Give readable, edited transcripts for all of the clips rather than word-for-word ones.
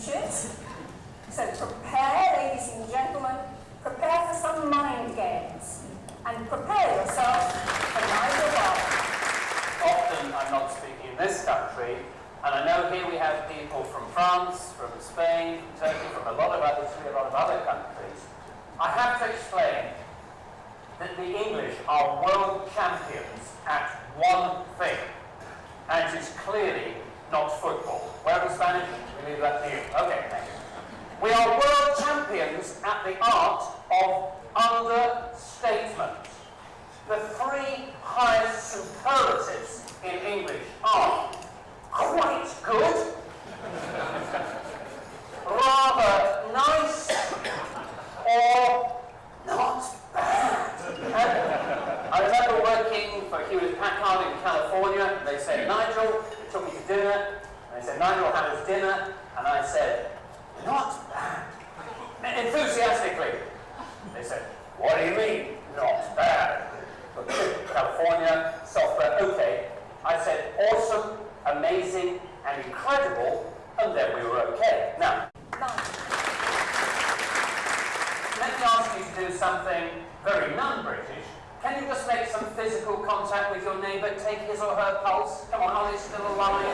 teachers. So prepare, ladies and gentlemen, prepare for some mind games. And prepare yourself for Nigel Barlow. Often I'm not speaking in this country, and I know here we have people from France, from Spain, from Turkey, from a lot of other countries. I have to explain that the English are world champions at one thing, and it is clearly not football. Where are the Spanish? We leave that to you. Okay, thank you. We are world champions at the art of understatement. The three highest superlatives in English are quite good, rather nice, or not bad. I remember working for Hewlett Packard in California. They said, Nigel, they took me to dinner, and they said, Nigel, how was dinner? And I said, not bad. Enthusiastically. They said, what do you mean, not bad? But California, software, okay. I said, awesome, amazing, and incredible, and then we were okay. Now, let me ask you to do something very non-British. Can you just make some physical contact with your neighbour, take his or her pulse? Come on, are they still alive?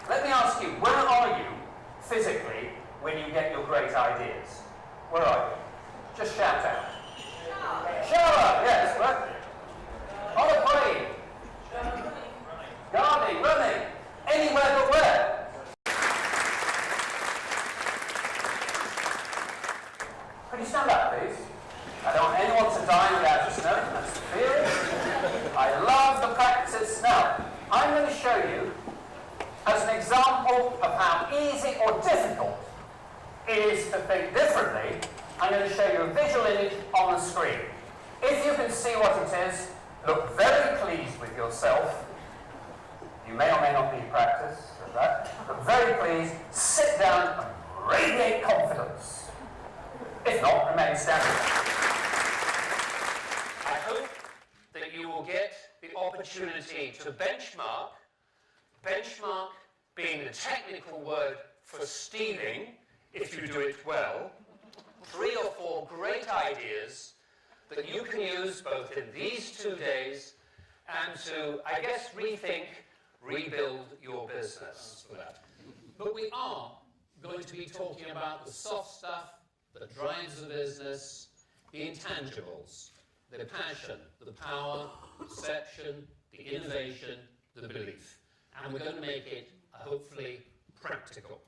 Let me ask you, where are you physically when you get your great ideas? Where are you? Just shout out. Shower, yes, what? On a plane. Gardening, running. Anywhere but where? Could you stand up, please? I don't want anyone to die without just knowing. That's the theory. I love the practice. Now, I'm going to show you, as an example of how easy or difficult it is to think differently, I'm going to show you a visual image on the screen. If you can see what it is, look very pleased with yourself. You may or may not need practice with that. Look very pleased, sit down and radiate confidence. If not, remain standing. I hope that you will get the opportunity to benchmark being the technical word for stealing, if you do it well, 3 or 4 great ideas that you can use both in these 2 days and to, I guess, rebuild your business. But we are going to be talking about the soft stuff that drives the business, the intangibles, the passion, the power, the perception, the innovation, the belief. And we're going to make it, hopefully, practical.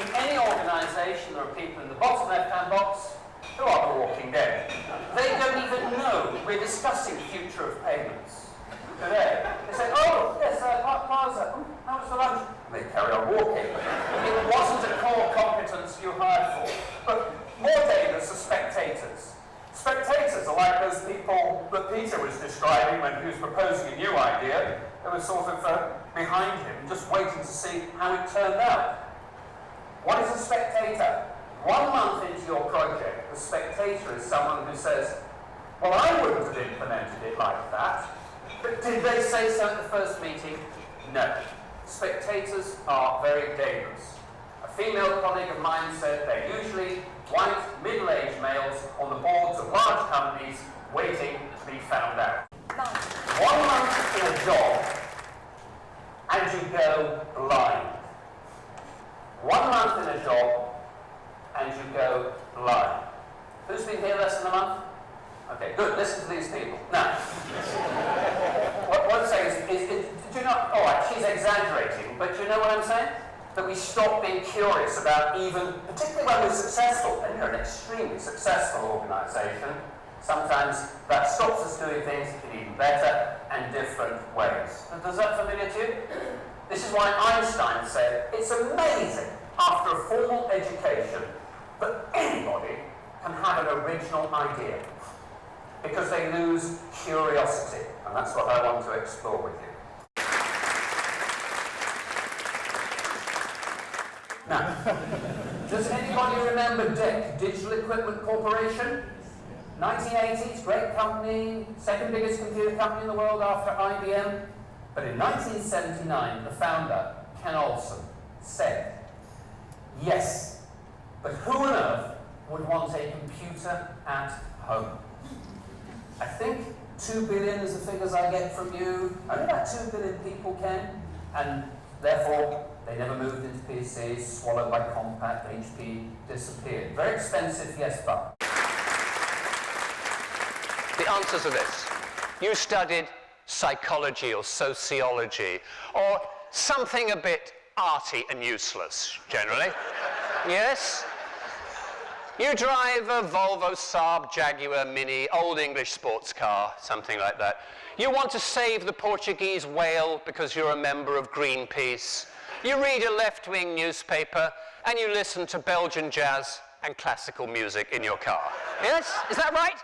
In any organisation, there are people in the bottom left-hand box who are the walking dead. They don't even know we're discussing the future of payments today. They say, oh, yes, Plaza, how was the lunch? And they carry on walking. It wasn't a core competence you hired for. But more dangerous are spectators. Spectators are like those people that Peter was describing when he was proposing a new idea. They were sort of behind him, just waiting to see how it turned out. What is a spectator? 1 month into your project, the spectator is someone who says, well, I wouldn't have implemented it like that. But did they say so at the first meeting? No. Spectators are very dangerous. A female colleague of mine said they're usually white, middle-aged males on the boards of large companies waiting to be found out. 1 month in a job, and you go blind. 1 month in a job, and you go blind. Who's been here less than a month? Okay, good. Listen to these people. Now, what I'm saying is do you not, all right, she's exaggerating, but do you know what I'm saying? That we stop being curious about even, particularly when we're successful, and you're an extremely successful organisation, sometimes that stops us doing things in even better and different ways. Does that familiar to you? This is why Einstein said, it's amazing, after a formal education, that anybody can have an original idea, because they lose curiosity, and that's what I want to explore with you. Now, does anybody remember DEC, Digital Equipment Corporation? 1980s, great company, second biggest computer company in the world after IBM. But in 1979, the founder, Ken Olsen, said, yes, but who on earth would want a computer at home? I think 2 billion is the figures I get from you. Only about 2 billion people can, and therefore they never moved into PCs, swallowed by Compaq, HP disappeared. Very expensive, yes, but. The answers are this. You studied psychology or sociology, or something a bit arty and useless, generally. Yes? You drive a Volvo, Saab, Jaguar, Mini, old English sports car, something like that. You want to save the Portuguese whale because you're a member of Greenpeace. You read a left-wing newspaper, and you listen to Belgian jazz and classical music in your car. Yes? Is that right?